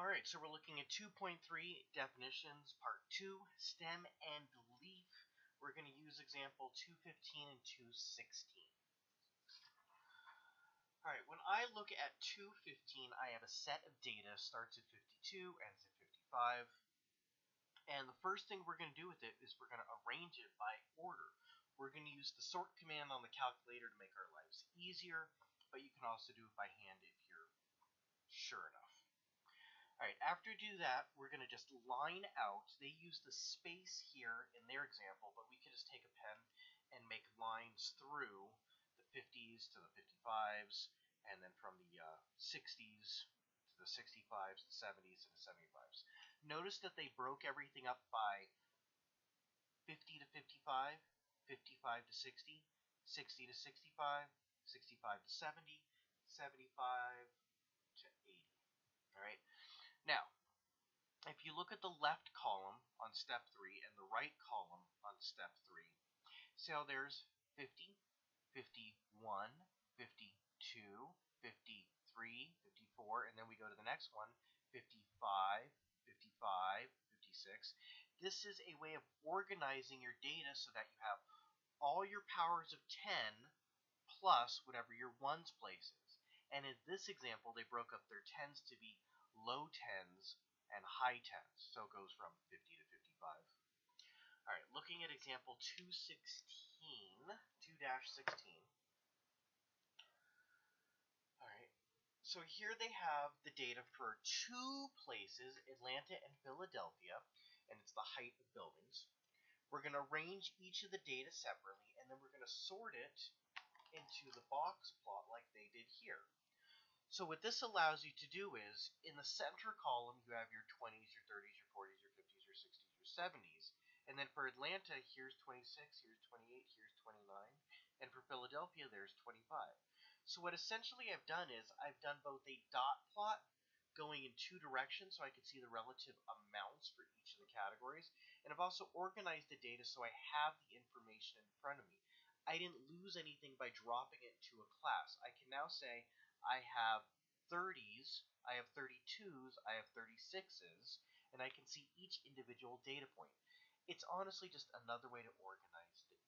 Alright, so we're looking at 2.3 definitions, part 2, stem and leaf. We're going to use example 215 and 216. Alright, when I look at 215, I have a set of data, starts at 52, ends at 55. And the first thing we're going to do with it is we're going to arrange it by order. We're going to use the sort command on the calculator to make our lives easier, but you can also do it by hand if you're sure enough. Alright, after you do that, we're going to just line out. They use the space here in their example, but we could just take a pen and make lines through the 50s to the 55s, and then from the 60s to the 65s, the 70s, and the 75s. Notice that they broke everything up by 50 to 55, 55 to 60, 60 to 65, 65 to 70, 75 to 80. Alright? Now, if you look at the left column on step 3 and the right column on step 3, see how there's 50, 51, 52, 53, 54, and then we go to the next one, 55, 55, 56. This is a way of organizing your data so that you have all your powers of 10 plus whatever your ones place is. And in this example, they broke up their tens to be low tens and high tens. So it goes from 50 to 55. All right, looking at example 216. All right, so here they have the data for two places, Atlanta and Philadelphia, and it's the height of buildings. We're going to arrange each of the data separately, and then we're going to sort it into the box plot like they did here. So what this allows you to do is, in the center column, you have your 20s, your 30s, your 40s, your 50s, your 60s, your 70s. And then for Atlanta, here's 26, here's 28, here's 29. And for Philadelphia, there's 25. So what essentially I've done is, I've done both a dot plot going in two directions so I can see the relative amounts for each of the categories. And I've also organized the data so I have the information in front of me. I didn't lose anything by dropping it into a class. I can now say, I have 30s, I have 32s, I have 36s, and I can see each individual data point. It's honestly just another way to organize the